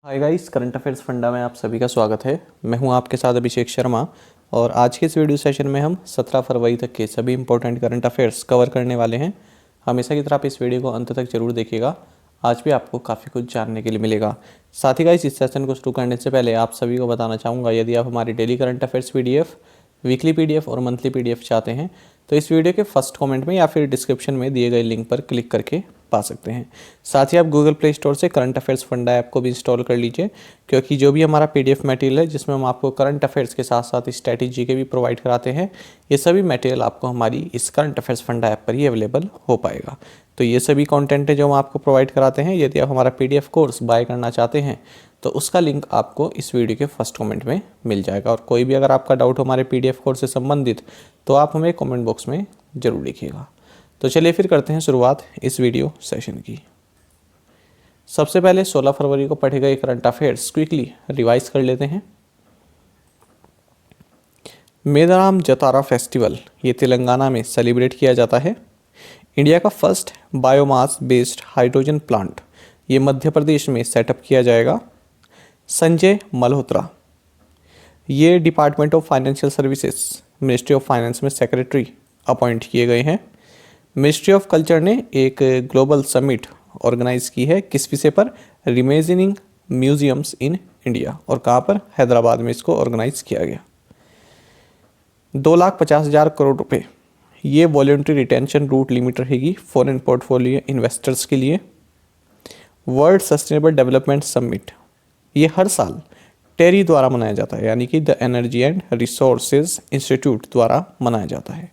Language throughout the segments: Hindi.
Hi guys, current affairs funda में आप सभी का स्वागत है। मैं हूं आपके साथ अभिषेक शर्मा और आज के इस वीडियो सेशन में हम 17 फरवरी तक के सभी इंपॉर्टेंट करंट अफेयर्स कवर करने वाले हैं। हमेशा की तरह आप इस वीडियो को अंत तक जरूर देखिएगा। आज भी आपको काफ़ी कुछ जानने के लिए मिलेगा। साथ ही गाइस, इस सेशन को शुरू करने से पहले आप सभी को बताना चाहूँगा, यदि आप हमारी daily current affairs PDF, weekly PDF और मंथली PDF चाहते हैं तो इस वीडियो के फर्स्ट कमेंट में या फिर डिस्क्रिप्शन में दिए गए लिंक पर क्लिक करके पा सकते हैं। साथ ही आप गूगल प्ले स्टोर से करंट अफेयर्स फंडा ऐप को भी इंस्टॉल कर लीजिए, क्योंकि जो भी हमारा PDF मटेरियल है जिसमें हम आपको करंट अफेयर्स के साथ साथ स्ट्रैटेजी के भी प्रोवाइड कराते हैं, ये सभी मटेरियल आपको हमारी इस करंट अफेयर्स फंडा ऐप पर ही अवेलेबल हो पाएगा। तो ये सभी कंटेंट है जो हम आपको प्रोवाइड कराते हैं। यदि आप हमारा PDF कोर्स बाय करना चाहते हैं तो उसका लिंक आपको इस वीडियो के फर्स्ट कमेंट में मिल जाएगा। और कोई भी अगर आपका डाउट हमारे PDF कोर्स से संबंधित तो आप हमें कमेंट बॉक्स में ज़रूर लिखिएगा। तो चलिए फिर करते हैं शुरुआत इस वीडियो सेशन की। सबसे पहले 16 फरवरी को पढ़े गए करंट अफेयर्स क्विकली रिवाइज कर लेते हैं। मेदाराम जतारा फेस्टिवल ये तेलंगाना में सेलिब्रेट किया जाता है। इंडिया का first biomass based hydrogen plant ये मध्य प्रदेश में सेटअप किया जाएगा। संजय मल्होत्रा ये department of financial services ministry of finance में सेक्रेटरी अपॉइंट किए गए हैं। मिनिस्ट्री ऑफ कल्चर ने एक ग्लोबल समिट ऑर्गेनाइज की है, किस विषय पर? रिमेजिनिंग म्यूजियम्स इन इंडिया। और कहाँ पर? हैदराबाद में इसको ऑर्गेनाइज किया गया। 2,50,000 करोड़ रुपए ये वॉलेंट्री रिटेंशन रूट लिमिट रहेगी फॉरेन पोर्टफोलियो इन्वेस्टर्स के लिए। वर्ल्ड सस्टेनेबल डेवलपमेंट समिट ये हर साल टेरी द्वारा मनाया जाता है, यानी कि the energy and resources institute द्वारा मनाया जाता है।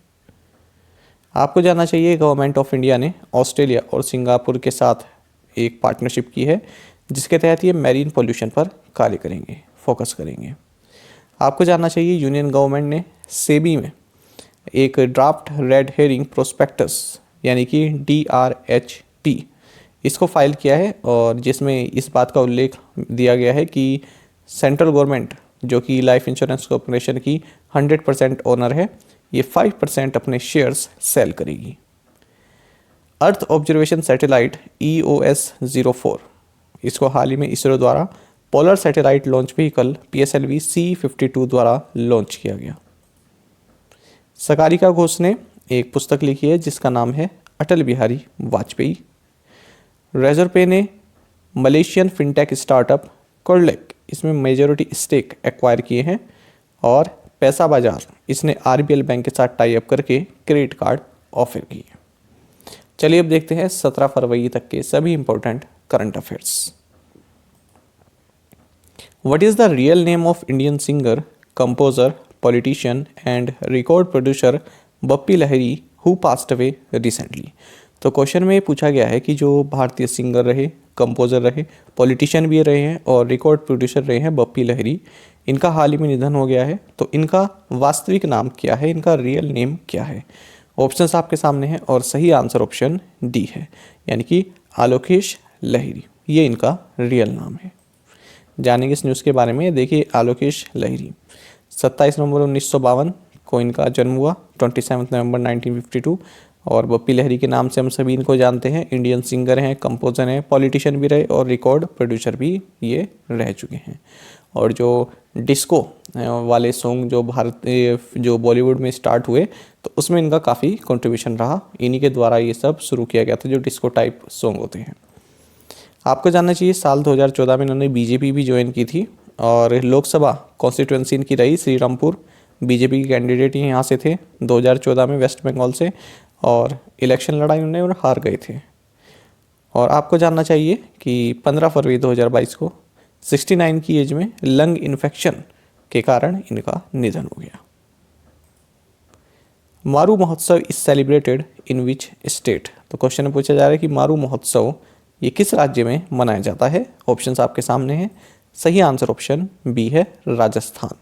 आपको जानना चाहिए, गवर्नमेंट ऑफ इंडिया ने ऑस्ट्रेलिया और सिंगापुर के साथ एक पार्टनरशिप की है, जिसके तहत ये मैरीन पोल्यूशन पर कार्य करेंगे, फोकस करेंगे। आपको जानना चाहिए, यूनियन गवर्नमेंट ने सेबी में एक ड्राफ्ट रेड हेरिंग प्रोस्पेक्टस यानी कि DRHT इसको फाइल किया है, और जिसमें इस बात का उल्लेख दिया गया है कि सेंट्रल गवर्नमेंट जो कि लाइफ इंश्योरेंस कॉर्पोरेशन की 100% ओनर है, ये 5% अपने शेयर्स सेल करेगी। अर्थ ऑब्जर्वेशन सैटेलाइट EOS-04 इसको हाल ही में इसरो द्वारा polar satellite launch vehicle PSLV C-52 द्वारा लॉन्च किया गया। सागरिका घोष ने एक पुस्तक लिखी है जिसका नाम है अटल बिहारी वाजपेयी। रेजरपे ने मलेशियन फिनटेक स्टार्टअप कोरलेक इसमें मेजॉरिटी स्टेक एक्वायर किए हैं। और पैसा बाजार इसने RBL बैंक के साथ टाई अप करके क्रेडिट कार्ड ऑफर किए। चलिए अब देखते हैं 17 फरवरी तक के सभी important current affairs. What is the real name of Indian singer, composer, politician and record producer Bappi Lahiri who passed away recently? तो क्वेश्चन में पूछा गया है कि जो भारतीय सिंगर रहे, कंपोजर रहे, पॉलिटिशियन भी रहे हैं और रिकॉर्ड प्रोड्यूसर रहे हैं बप्पी लहरी, इनका हाल ही में निधन हो गया है, तो इनका वास्तविक नाम क्या है, इनका रियल नेम क्या है? ऑप्शंस आपके सामने हैं और सही आंसर ऑप्शन D है, यानी कि आलोकेश लहिरी, ये इनका रियल नाम है। जानेंगे इस न्यूज़ के बारे में। देखिए, आलोकेश लहिरी 27 नवंबर 1952 को इनका जन्म हुआ, 27 नवंबर 1952। और बप्पी लहरी के नाम से हम सभी इनको जानते हैं। इंडियन सिंगर हैं, कंपोजर हैं, पॉलिटिशियन भी रहे और रिकॉर्ड प्रोड्यूसर भी ये रह चुके हैं। और जो डिस्को वाले सॉन्ग जो बॉलीवुड में स्टार्ट हुए, तो उसमें इनका काफ़ी कंट्रीब्यूशन रहा। इन्हीं के द्वारा ये सब शुरू किया गया था, जो डिस्को टाइप सॉन्ग होते हैं। आपको जानना चाहिए, साल 2014 में इन्होंने BJP भी ज्वाइन की थी और लोकसभा कॉन्स्टिट्यूंसी इनकी रही श्रीरामपुर। BJP के कैंडिडेट ही यहाँ से थे 2014 में वेस्ट बंगाल से, और इलेक्शन लड़ा इन्होंने और हार गए थे। और आपको जानना चाहिए कि 15 फरवरी 2022 को 69 की एज में लंग इन्फेक्शन के कारण इनका निधन हो गया। मारू महोत्सव is celebrated in which state? तो क्वेश्चन में पूछा जा रहा है कि मारू महोत्सव ये किस राज्य में मनाया जाता है? ऑप्शंस आपके सामने हैं। सही आंसर ऑप्शन B है, राजस्थान।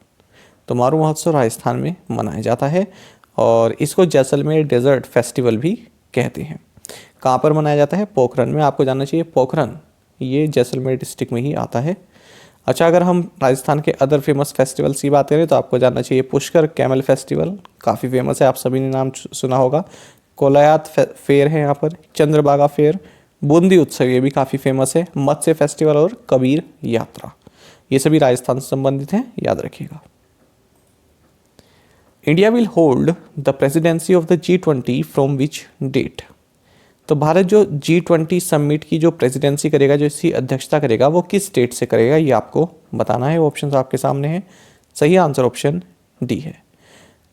तो मारू महोत्सव राजस्थान में मनाया जाता है और इसको जैसलमेर डेजर्ट फेस्टिवल भी कहते हैं। कहाँ पर मनाया जाता है? पोखरन में। आपको जानना चाहिए, पोखरन ये जैसलमेर डिस्ट्रिक्ट में ही आता है। अच्छा, अगर हम राजस्थान के अदर फेमस फेस्टिवल्स की बात करें तो आपको जानना चाहिए, पुष्कर कैमल फेस्टिवल काफ़ी फेमस है, आप सभी ने नाम सुना होगा। कोलायत फेयर है यहाँ पर, चंद्रभागा फेयर, बूंदी उत्सव ये भी काफ़ी फेमस है, मत्स्य फेस्टिवल और कबीर यात्रा ये सभी राजस्थान से संबंधित हैं, याद रखिएगा। India will hold the presidency of the G20 from which date. तो भारत जो G20 समिट की जो प्रेसिडेंसी करेगा, जो इसकी अध्यक्षता करेगा, वो किस डेट से करेगा ये आपको बताना है। ऑप्शन आपके सामने है, सही आंसर ऑप्शन डी है।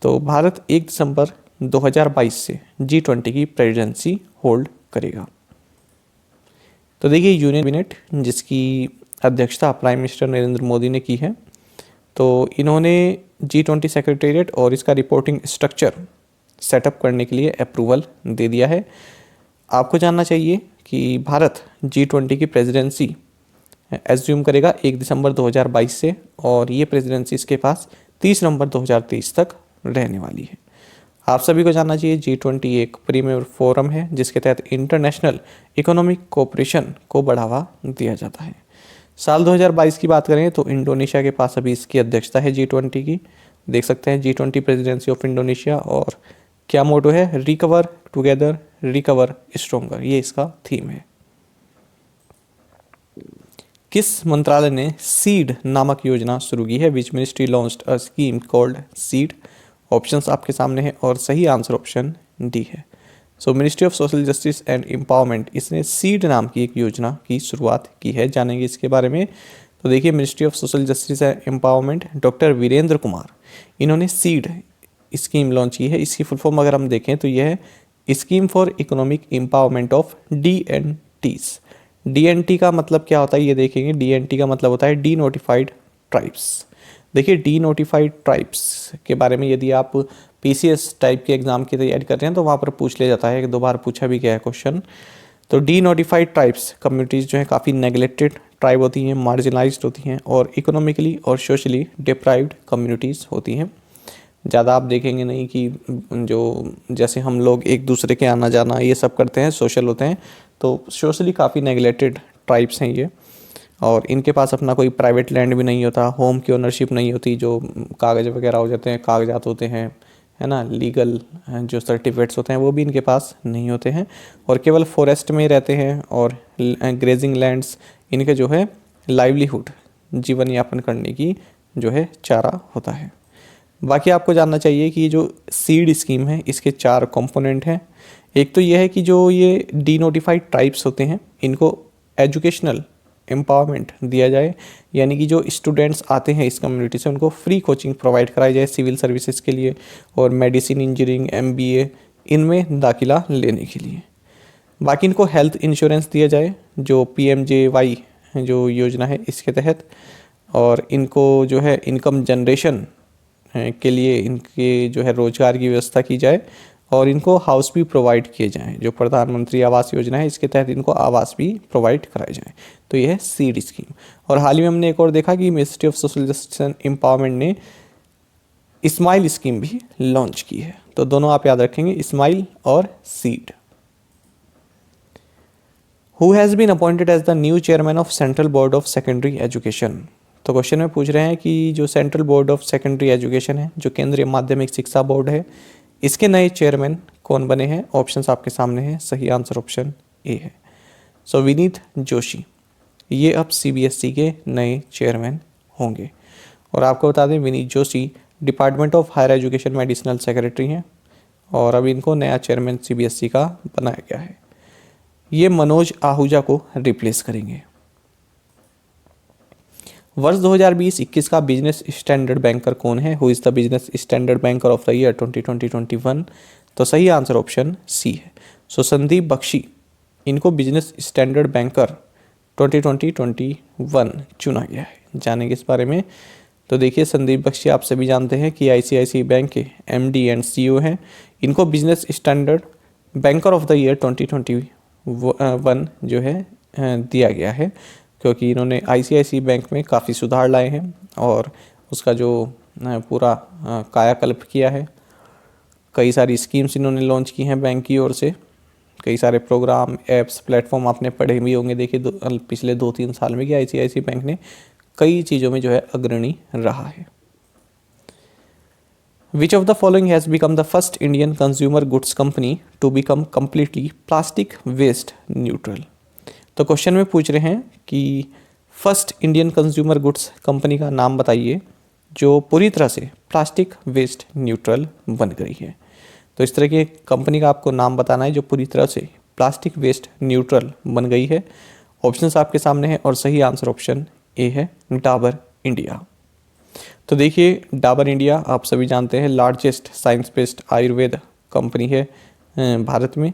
तो भारत 1 दिसंबर 2022 से G20 की प्रेसिडेंसी होल्ड करेगा। तो देखिए यूनियन कैबिनेट जिसकी अध्यक्षता प्राइम मिनिस्टर नरेंद्र मोदी ने की है, तो इन्होंने G20 सेक्रेटेरिएट और इसका रिपोर्टिंग स्ट्रक्चर सेटअप करने के लिए अप्रूवल दे दिया है। आपको जानना चाहिए कि भारत G20 की प्रेसिडेंसी एज्यूम करेगा 1 दिसंबर 2022 से, और ये प्रेसिडेंसी इसके पास 30 नवंबर 2023 तक रहने वाली है। आप सभी को जानना चाहिए G20 एक प्रीमियर फोरम है जिसके तहत इंटरनेशनल इकोनॉमिक कोऑपरेशन को बढ़ावा दिया जाता है। साल 2022 की बात करें तो इंडोनेशिया के पास अभी इसकी अध्यक्षता है G20 की। देख सकते हैं G20 प्रेसिडेंसी ऑफ इंडोनेशिया, और क्या मोटो है, रिकवर टुगेदर रिकवर स्ट्रोंगर, ये इसका थीम है। किस मंत्रालय ने सीड नामक योजना शुरू की है? Which ministry launched a scheme called seed? Options आपके सामने हैं और सही आंसर ऑप्शन डी है। सो ministry of social justice and empowerment इसने सीड नाम की एक योजना की शुरुआत की है, जानेंगे इसके बारे में। तो देखिए ministry of social justice and empowerment, doctor Virendra Kumar, इन्होंने सीड स्कीम लॉन्च की है। इसकी फुल फॉर्म अगर हम देखें तो यह है scheme for economic empowerment of DNTs। DNT का मतलब क्या होता है ये देखेंगे। DNT का मतलब होता है डी नोटिफाइड ट्राइब्स। देखिए डी नोटिफाइड ट्राइब्स के बारे में यदि आप PCS टाइप के एग्जाम की तैयारी कर रहे हैं तो वहाँ पर पूछ लिया जाता है, 2 बार पूछा भी गया है क्वेश्चन। तो डी नोटिफाइड ट्राइब्स कम्युनिटीज़ जो है काफ़ी नेगलेक्टेड ट्राइब होती हैं, मार्जिनलाइज्ड होती हैं और इकोनॉमिकली और सोशली डिप्राइव्ड कम्युनिटीज़ होती हैं। ज़्यादा आप देखेंगे नहीं कि जो जैसे हम लोग एक दूसरे के आना जाना ये सब करते हैं, सोशल होते हैं, तो सोशली काफ़ी नेगलेक्टेड ट्राइब्स हैं ये। और इनके पास अपना कोई प्राइवेट लैंड भी नहीं होता, होम की ओनरशिप नहीं होती, जो कागज़ वगैरह हो जाते हैं, कागजात होते हैं, है ना, लीगल जो सर्टिफिकेट्स होते हैं वो भी इनके पास नहीं होते हैं, और केवल फॉरेस्ट में रहते हैं। और ग्रेजिंग लैंड्स इनके जो है लाइवलीहुड, जीवन यापन करने की जो है चारा होता है। बाकी आपको जानना चाहिए कि जो सीड स्कीम है इसके 4 कंपोनेंट हैं। एक तो ये है कि जो ये डी नोटिफाइड ट्राइब्स होते हैं इनको एजुकेशनल एम्पावरमेंट दिया जाए, यानी कि जो स्टूडेंट्स आते हैं इस कम्युनिटी से उनको फ्री कोचिंग प्रोवाइड कराई जाए सिविल सर्विसेज के लिए और मेडिसिन, इंजीनियरिंग, MBA इनमें दाखिला लेने के लिए। बाकी इनको हेल्थ इंश्योरेंस दिया जाए जो PMJY जो योजना है इसके तहत, और इनको जो है इनकम जनरेशन के लिए इनके जो है रोजगार की व्यवस्था की जाए, और इनको हाउस भी प्रोवाइड किए जाएं। जो प्रधानमंत्री आवास योजना है इसके तहत इनको आवास भी प्रोवाइड कराए जाएं। तो यह है सीड स्कीम। और हाल ही में हमने एक और देखा कि ministry of social justice and empowerment ने स्माइल स्कीम भी लॉन्च की है। तो दोनों आप याद रखेंगे, स्माइल और seed. Who has been appointed as the new chairman of central board of secondary education? तो क्वेश्चन में पूछ रहे हैं कि जो central board of secondary education है, जो केंद्रीय माध्यमिक शिक्षा बोर्ड है, इसके नए चेयरमैन कौन बने हैं? ऑप्शंस आपके सामने हैं, सही आंसर ऑप्शन ए है। सो विनीत जोशी ये अब CBSE के नए चेयरमैन होंगे। और आपको बता दें Vineet Joshi department of higher education में एडिशनल सेक्रेटरी हैं, और अब इनको नया चेयरमैन CBSE का बनाया गया है। ये मनोज आहूजा को रिप्लेस करेंगे। वर्ष 2020-21 का बिजनेस स्टैंडर्ड बैंकर कौन है? Who is the business standard banker of the year 2020-21? तो सही आंसर ऑप्शन सी है। सो संदीप बख्शी इनको बिजनेस स्टैंडर्ड बैंकर 2020-21 चुना गया है, जानेंगे इस बारे में। तो देखिए संदीप बख्शी आप सभी जानते हैं कि ICICI बैंक के MD एंड CEO हैं। इनको business standard banker of the year 2021 जो है दिया गया है, क्योंकि इन्होंने ICICI बैंक में काफ़ी सुधार लाए हैं और उसका जो पूरा कायाकल्प किया है। कई सारी स्कीम्स इन्होंने लॉन्च की हैं बैंक की ओर से, कई सारे प्रोग्राम, एप्स, प्लेटफॉर्म आपने पढ़े भी होंगे। देखिए पिछले 2-3 साल में कि ICICI बैंक ने कई चीज़ों में जो है अग्रणी रहा है। Which of the following has become the first Indian consumer goods company to become completely plastic waste neutral? तो क्वेश्चन में पूछ रहे हैं कि first Indian consumer goods company का नाम बताइए जो पूरी तरह से प्लास्टिक वेस्ट न्यूट्रल बन गई है। तो इस तरह की कंपनी का आपको नाम बताना है जो पूरी तरह से प्लास्टिक वेस्ट न्यूट्रल बन गई है। ऑप्शंस आपके सामने हैं और सही आंसर ऑप्शन ए है, डाबर इंडिया। तो देखिए, डाबर इंडिया आप सभी जानते हैं largest science based Ayurveda company है भारत में,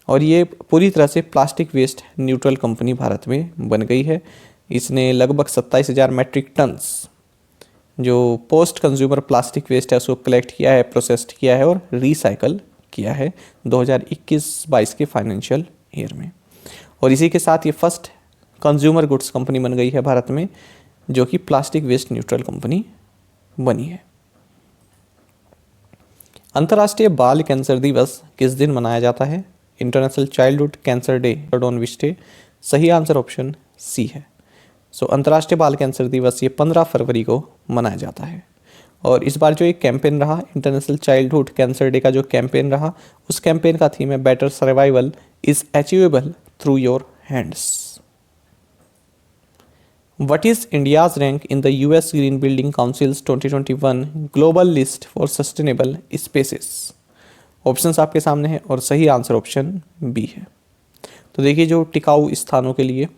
और ये पूरी तरह से plastic waste neutral company Bharat में बन गई है। इसने लगभग 27,000 मैट्रिक टन्स जो पोस्ट कंज्यूमर प्लास्टिक वेस्ट है उसको कलेक्ट किया है, प्रोसेस्ड किया है और रिसाइकल किया है 2021-22 के फाइनेंशियल ईयर में। और इसी के साथ ये फर्स्ट कंज्यूमर गुड्स कंपनी बन गई है भारत में जो कि प्लास्टिक वेस्ट न्यूट्रल कंपनी बनी है। अंतर्राष्ट्रीय बाल कैंसर दिवस किस दिन मनाया जाता है? International childhood cancer day on which day? सही आंसर ऑप्शन सी है। सो अंतर्राष्ट्रीय बाल कैंसर दिवस ये 15 फरवरी को मनाया जाता है। और इस बार जो एक कैंपेन रहा इंटरनेशनल चाइल्डहुड कैंसर डे का जो कैंपेन रहा, उस कैंपेन का थीम है better survival is achievable through your hands. What is India's rank in the US Green Building Council's 2021 Global List for Sustainable Spaces? Options आपके सामने हैं और सही आंसर ऑप्शन बी है। तो देखिए, जो टिकाऊ स्थानों के लिए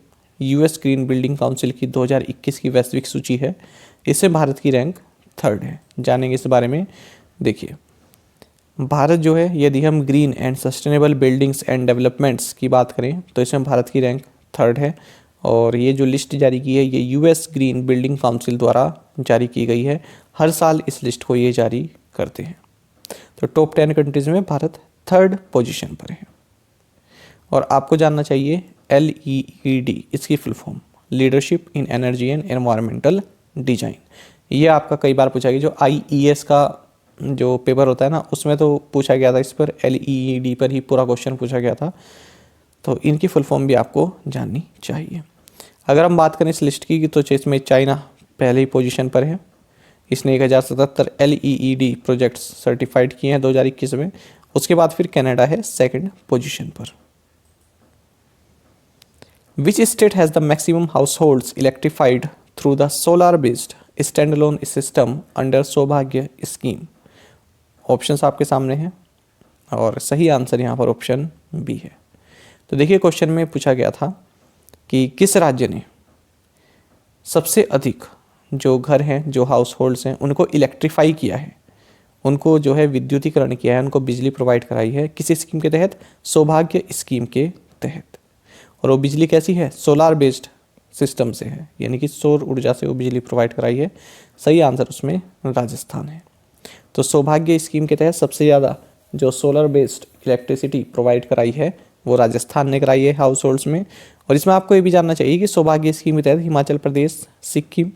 यूएस ग्रीन बिल्डिंग काउंसिल की 2021 की वैश्विक सूची है, इसमें भारत की रैंक 3rd है। जानेंगे इस बारे में। देखिए, भारत जो है, यदि हम green and sustainable buildings and developments की बात करें तो इसमें भारत की रैंक 3rd है। और ये जो लिस्ट जारी की है ये यूएस ग्रीन बिल्डिंग काउंसिल द्वारा जारी की गई है। हर साल इस लिस्ट को ये जारी करते हैं। तो टॉप 10 कंट्रीज़ में भारत 3rd पोजीशन पर है। और आपको जानना चाहिए LEED इसकी full form, leadership in energy and environmental design. ये आपका कई बार पूछा गया, जो IES का जो पेपर होता है ना उसमें तो पूछा गया था, इस पर LEED पर ही पूरा क्वेश्चन पूछा गया था। तो इनकी फुल फॉर्म भी आपको जाननी चाहिए। अगर हम बात करें इस लिस्ट की तो इसमें चाइना पहले ही पोजीशन पर है। इसने 1077 LEED प्रोजेक्ट्स सर्टिफाइड किए हैं 2021 में। उसके बाद फिर कनाडा है 2nd पोजीशन पर। Which state has the maximum house holds electrified through the solar based stand alone system under सौभाग्य स्कीम? ऑप्शंस आपके सामने हैं और सही आंसर यहाँ पर ऑप्शन बी है। तो देखिए, क्वेश्चन में पूछा गया था कि किस राज्य ने सबसे अधिक जो घर हैं, जो हाउस होल्ड्स हैं, उनको इलेक्ट्रीफाई किया है, उनको जो है विद्युतीकरण किया है, उनको बिजली प्रोवाइड कराई है। किसी स्कीम के तहत? सौभाग्य स्कीम के तहत। और वो बिजली कैसी है? सोलार बेस्ड सिस्टम से है, यानी कि सौर ऊर्जा से वो बिजली प्रोवाइड कराई है। सही आंसर उसमें राजस्थान है। तो सौभाग्य स्कीम के तहत सबसे ज़्यादा जो सोलर बेस्ड इलेक्ट्रिसिटी प्रोवाइड कराई है वो राजस्थान ने कराई है हाउस होल्ड्स में। और इसमें आपको ये भी जानना चाहिए कि सौभाग्य स्कीम के तहत हिमाचल प्रदेश, सिक्किम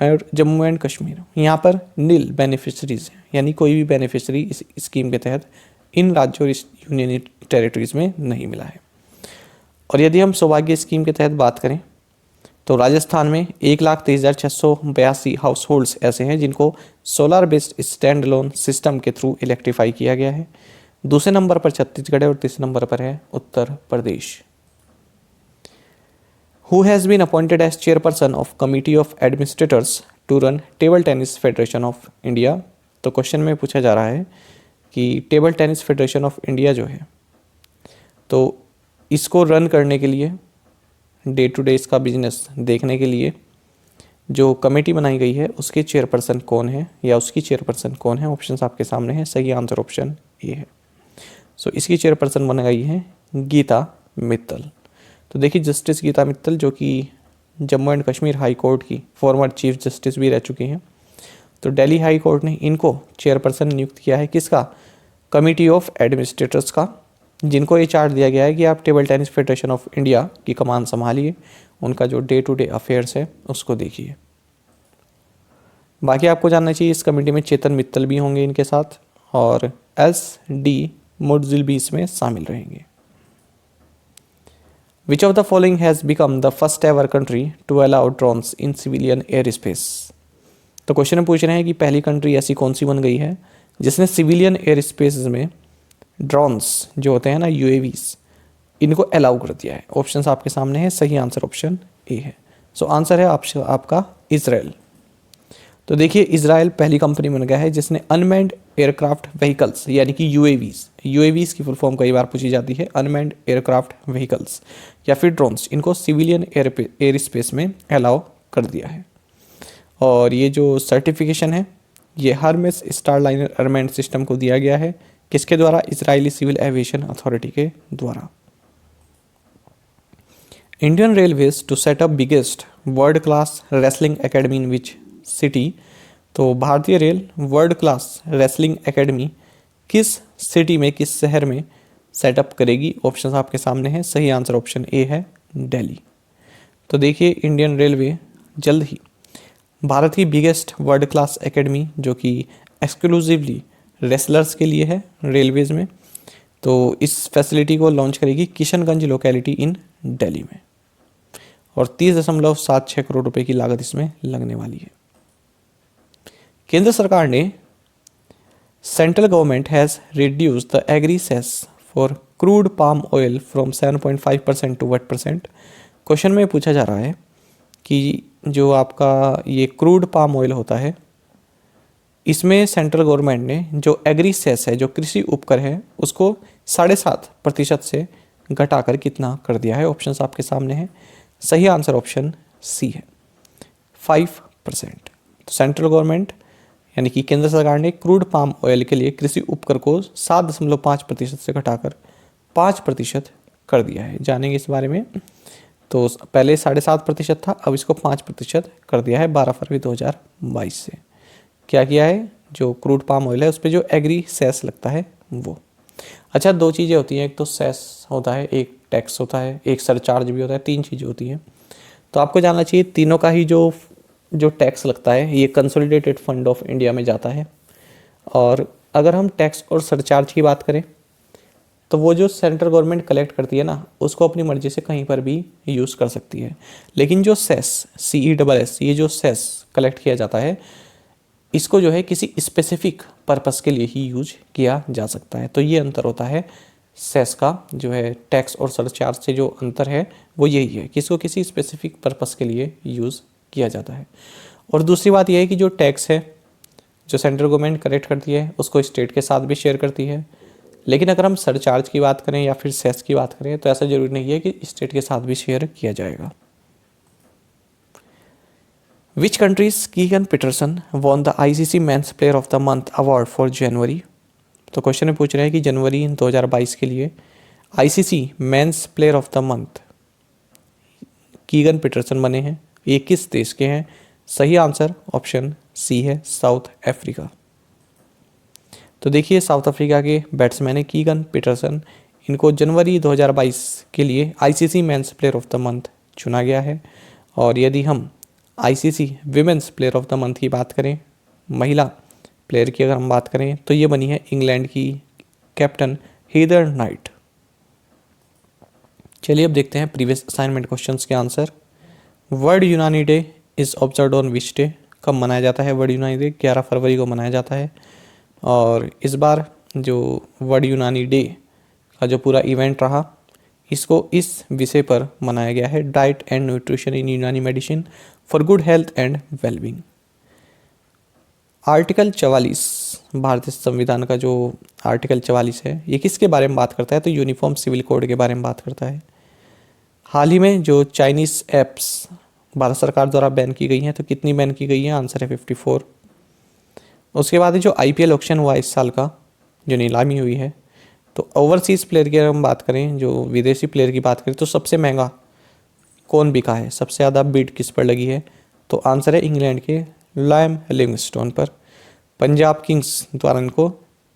और जम्मू एंड कश्मीर यहाँ पर नील बेनिफिशरीज हैं, यानी कोई भी बेनिफिशरी इस स्कीम के तहत इन राज्यों और यूनियन टेरिटरीज में नहीं मिला है। और यदि हम सौभाग्य स्कीम के तहत बात करें तो राजस्थान में 1,23,682 हाउस होल्ड्स ऐसे हैं जिनको solar based stand alone system के थ्रू इलेक्ट्रीफाई किया गया है। दूसरे नंबर पर छत्तीसगढ़ है और तीसरे नंबर पर है Uttar Pradesh. Who has been appointed as chairperson of committee of administrators to run table tennis federation of India? तो क्वेश्चन में पूछा जा रहा है कि table tennis federation of India जो है, तो इसको रन करने के लिए, डे टू डे इसका बिजनेस देखने के लिए जो कमेटी बनाई गई है उसके चेयरपर्सन कौन है या उसकी चेयरपर्सन कौन है? ऑप्शंस आपके सामने हैं। सही आंसर ऑप्शन ए है। सो इसकी चेयरपर्सन बन गई है गीता मित्तल। तो देखिए, जस्टिस गीता मित्तल जो कि Jammu and Kashmir high court की फॉर्मर चीफ जस्टिस भी रह चुकी हैं। तो दिल्ली हाई कोर्ट ने इनको चेयरपर्सन नियुक्त किया है। किसका? कमिटी ऑफ एडमिनिस्ट्रेटर्स का, जिनको ये चार्ज दिया गया है कि आप table tennis federation of India की कमान संभालिए, उनका जो डे टू डे अफेयर्स है उसको देखिए। बाकी आपको जानना चाहिए इस कमेटी में चेतन मित्तल भी होंगे इनके साथ, और SD मुडजिल भी इसमें शामिल रहेंगे। Which of the following has become the first ever country to allow drones in civilian air space? तो क्वेश्चन में पूछ रहे हैं कि पहली कंट्री ऐसी कौन सी बन गई है जिसने सिविलियन एयर स्पेस में ड्रोन्स जो होते हैं ना UAVs इनको अलाउ कर दिया है। ऑप्शंस आपके सामने है, सही आंसर ऑप्शन ए है। सो आंसर है आपका इजराइल। तो देखिए इजराइल पहली कंपनी बन गया है जिसने अनमैन्ड एयरक्राफ्ट व्हीकल्स यानी कि यूएवीज की फुल फॉर्म कई बार पूछी जाती है, अनमैन्ड एयरक्राफ्ट व्हीकल्स या फिर ड्रोन्स, इनको सिविलियन एयर स्पेस में अलाउ कर दिया है। और ये जो सर्टिफिकेशन है ये हर्मेस स्टारलाइनर अनमैन्ड सिस्टम को दिया गया है, किसके द्वारा? इजरायली सिविल एविएशन अथॉरिटी के द्वारा। Indian railways to set up biggest world class wrestling academy in which city. तो भारतीय rail world class wrestling academy किस सिटी में, किस शहर में सेटअप करेगी? ऑप्शंस आपके सामने हैं, सही आंसर ऑप्शन ए है, दिल्ली। तो देखिए इंडियन रेलवे जल्द ही भारत की बिगेस्ट वर्ल्ड क्लास एकेडमी जो कि एक्सक्लूसिवली रेसलर्स के लिए है रेलवेज़ में, तो इस फैसिलिटी को लॉन्च करेगी किशनगंज लोकेलिटी इन दिल्ली में। और 30.76 करोड़ रुपए की लागत इसमें लगने वाली है। केंद्र सरकार ने central government has reduce the agri cess for crude palm oil from 7.5% to what %? Question में पूछा जा रहा है कि जो आपका ये क्रूड पाम ऑयल होता है इसमें सेंट्रल गवर्नमेंट ने जो एग्री सेस है, जो कृषि उपकर है, उसको 7.5% से घटाकर कितना कर दिया है? ऑप्शंस आपके सामने हैं, सही आंसर ऑप्शन सी है, 5%। तो सेंट्रल गवर्नमेंट यानी कि केंद्र सरकार ने क्रूड पाम ऑयल के लिए कृषि उपकर को 7.5% से घटाकर 5% कर दिया है। जानेंगे इस बारे में। तो पहले 7.5% था, अब इसको 5% कर दिया है 12 फरवरी 2022 से। क्या किया है? जो क्रूड पाम ऑयल है उस पर जो एग्री सेस लगता है वो। अच्छा, दो चीज़ें होती हैं, एक तो सेस होता है, एक टैक्स होता है, एक सरचार्ज भी होता है, 3 चीज़ें होती हैं। तो आपको जानना चाहिए तीनों का ही जो टैक्स लगता है ये कंसोलिडेटेड फंड ऑफ इंडिया में जाता है। और अगर हम टैक्स और सरचार्ज की बात करें तो वो जो सेंट्रल गवर्नमेंट कलेक्ट करती है ना, उसको अपनी मर्जी से कहीं पर भी यूज़ कर सकती है। लेकिन जो सेस CESS ये जो सेस कलेक्ट किया जाता है इसको जो है किसी स्पेसिफिक पर्पस के लिए ही यूज किया जा सकता है। तो ये अंतर होता है सेस का, जो है टैक्स और सरचार्ज से जो अंतर है वो यही है कि इसको किसी स्पेसिफिक पर्पस के लिए यूज़ किया जाता है। और दूसरी बात यह है कि जो टैक्स है जो सेंट्रल गवर्नमेंट कलेक्ट करती है उसको स्टेट के साथ भी शेयर करती है। लेकिन अगर हम सरचार्ज की बात करें या फिर सेस की बात करें तो ऐसा जरूरी नहीं है कि स्टेट के साथ भी शेयर किया जाएगा। Which country's Keegan Peterson won the ICC Men's Player of the Month award for January? तो क्वेश्चन में पूछ रहे हैं कि जनवरी 2022 के लिए ICC men's player of the month Keegan Petersen बने हैं। ये किस देश के हैं? सही आंसर ऑप्शन सी है, साउथ अफ्रीका। तो देखिए साउथ अफ्रीका के बैट्समैन है कीगन पीटरसन, इनको जनवरी 2022 के लिए ICC men's player of the month चुना गया है। और यदि हम ICC women's player of the month की बात करें, महिला प्लेयर की अगर हम बात करें तो ये बनी है इंग्लैंड की कैप्टन हीदर नाइट। चलिए अब देखते हैं प्रीवियस असाइनमेंट क्वेश्चंस के आंसर। वर्ल्ड यूनानी day is observed on which day? कब मनाया जाता है वर्ल्ड यूनानी डे? 11 फरवरी को मनाया जाता है। और इस बार जो वर्ल्ड यूनानी डे का जो पूरा इवेंट रहा इसको इस विषय पर मनाया गया है, डाइट एंड न्यूट्रिशन इन यूनानी medicine for good health and wellbeing. Article 44 भारतीय संविधान का जो आर्टिकल 44 है ये किसके बारे में बात करता है? तो यूनिफॉर्म सिविल कोड के बारे में बात करता है। हाल ही में जो चाइनीज़ ऐप्स भारत सरकार द्वारा बैन की गई हैं, तो कितनी बैन की गई है? आंसर है 54। उसके बाद जो IPL ऑक्शन हुआ इस साल का, जो नीलामी हुई है, तो ओवरसीज़ प्लेयर की अगर हम बात करें, जो विदेशी प्लेयर की बात करें, तो सबसे महंगा कौन बिका है? सबसे ज़्यादा बिड किस पर लगी है? तो आंसर है इंग्लैंड के लायम लिविंगस्टोन पर। पंजाब किंग्स द्वारा इनको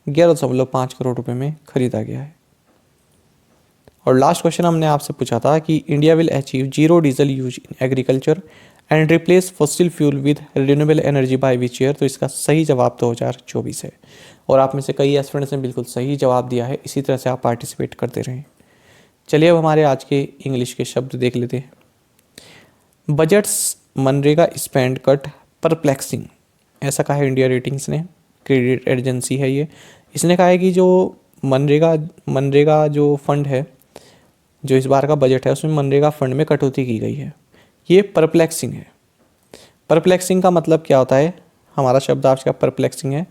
11.5 करोड़ रुपए में खरीदा गया है। और लास्ट क्वेश्चन हमने आपसे पूछा था कि India will achieve zero diesel use in agriculture and replace fossil fuel with renewable energy by which year? तो इसका सही जवाब 2024 है। और आप में से कई स्टूडेंट्स ने बिल्कुल सही जवाब दिया है, इसी तरह से आप पार्टिसिपेट करते रहें। चलिए अब हमारे आज के इंग्लिश के शब्द देख लेते हैं। Budgets MNREGA spend cut perplexing, ऐसा कहा है इंडिया रेटिंग्स ने, क्रेडिट एजेंसी है ये। इसने कहा है कि जो मनरेगा जो फंड है जो इस बार का बजट है उसमें मनरेगा फंड में कटौती की गई है, ये परप्लेक्सिंग है। परप्लेक्सिंग का मतलब क्या होता है, हमारा शब्द आज का परप्लेक्सिंग है,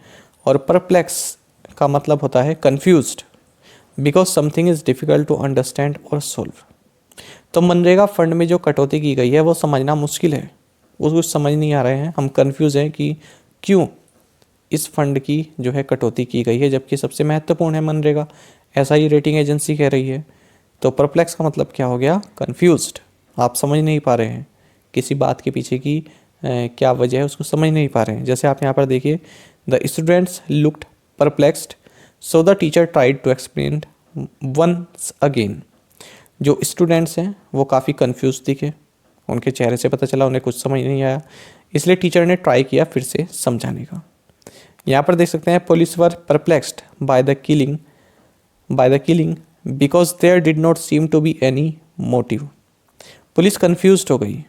और परप्लेक्स का मतलब होता है confused because something is difficult to understand और सोल्व। तो मनरेगा फंड में जो कटौती की गई है वो समझना मुश्किल है, उसको समझ नहीं आ रहे हैं, हम कंफ्यूज हैं कि क्यों इस फंड की जो है कटौती की गई है, जबकि सबसे महत्वपूर्ण है मनरेगा, ऐसा ही रेटिंग एजेंसी कह रही है। तो परप्लेक्स का मतलब क्या हो गया, कंफ्यूज्ड, आप समझ नहीं पा रहे हैं किसी बात के पीछे की क्या वजह है, उसको समझ नहीं पा रहे हैं। जैसे आप यहाँ पर देखिए, the students looked perplexed so the teacher tried to explain once again. जो स्टूडेंट्स हैं वो काफ़ी कंफ्यूज दिखे, उनके चेहरे से पता चला उन्हें कुछ समझ नहीं आया, इसलिए टीचर ने ट्राई किया फिर से समझाने का। यहाँ पर देख सकते हैं, police were perplexed by the killing because there did not seem to be any motive. Police confuse हो गई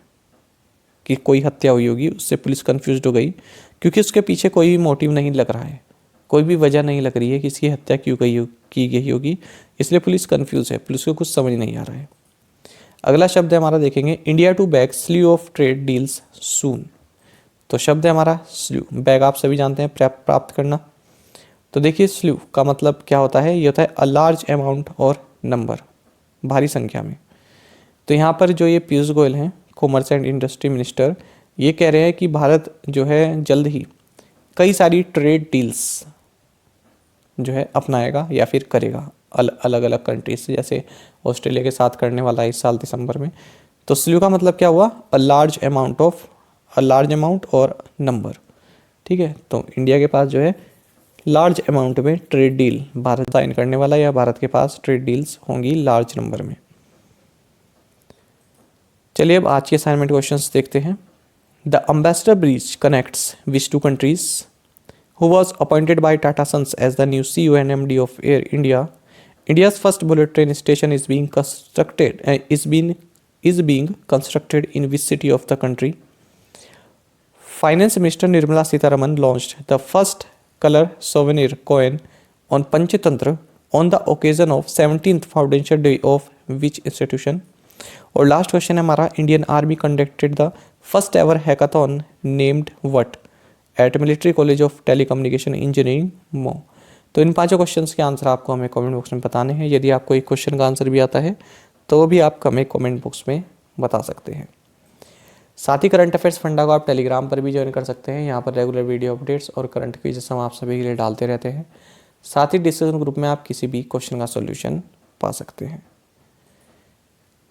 कि कोई हत्या हुई होगी, उससे पुलिस कंफ्यूज हो गई क्योंकि उसके पीछे कोई भी मोटिव नहीं लग रहा है, कोई भी वजह नहीं लग रही है कि इसकी हत्या की गई होगी, इसलिए पुलिस कंफ्यूज है, पुलिस को कुछ समझ नहीं आ रहा है। अगला शब्द है हमारा, देखेंगे, India to bag slew of trade deals soon. तो शब्द है हमारा स्लीव, बैग आप सभी जानते हैं प्राप्त करना। तो देखिए स्लीव का मतलब क्या होता है, ये होता है अ लार्ज अमाउंट और नंबर, भारी संख्या में। तो यहाँ पर जो ये पीयूष गोयल हैं, कॉमर्स एंड इंडस्ट्री मिनिस्टर, ये कह रहे हैं कि भारत जो है जल्द ही कई सारी ट्रेड डील्स जो है अपनाएगा या फिर करेगा अलग अलग कंट्रीज से, जैसे ऑस्ट्रेलिया के साथ करने वाला है इस साल दिसंबर में। तो स्लीव का मतलब क्या हुआ, अ लार्ज अमाउंट और नंबर, ठीक है। तो इंडिया के पास जो है लार्ज अमाउंट में ट्रेड डील भारत साइन करने वाला है, या भारत के पास ट्रेड डील्स होंगी लार्ज नंबर में। चलिए अब आज के असाइनमेंट क्वेश्चंस देखते हैं। The ambassador bridge connects which two countries, who was appointed by Tata Sons as the new CEO and MD of Air India. India's first bullet train station is being constructed in which city of the country? Finance Minister Nirmala Sitharaman launched the first color souvenir coin on Panchatantra on the occasion of 17th Foundation Day of which institution? और लास्ट क्वेश्चन है हमारा, Indian army conducted the first ever hackathon named what at military college of telecommunication engineering Mhow. तो इन पांचों क्वेश्चंस के आंसर आपको हमें कमेंट बॉक्स में बताने हैं। यदि आपको एक क्वेश्चन का आंसर भी आता है तो वो भी आप हमें कमेंट बॉक्स में बता सकते हैं। साथ ही करंट अफेयर्स फंडा को आप टेलीग्राम पर भी ज्वाइन कर सकते हैं, यहाँ पर रेगुलर वीडियो अपडेट्स और करंट क्विज़ेस हम आप सभी के लिए डालते रहते हैं। साथ ही डिस्कशन ग्रुप में आप किसी भी क्वेश्चन का सोल्यूशन पा सकते हैं।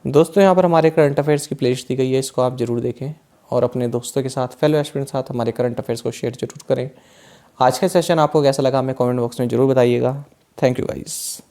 दोस्तों यहाँ पर हमारे करंट अफेयर्स की प्लेलिस्ट दी गई है, इसको आप जरूर देखें और अपने दोस्तों के साथ, फेलो एस्पिरेंट साथ हमारे करंट अफेयर्स को शेयर जरूर करें। आज का सेशन आपको कैसा लगा हमें कमेंट बॉक्स में जरूर बताइएगा। Thank you guys.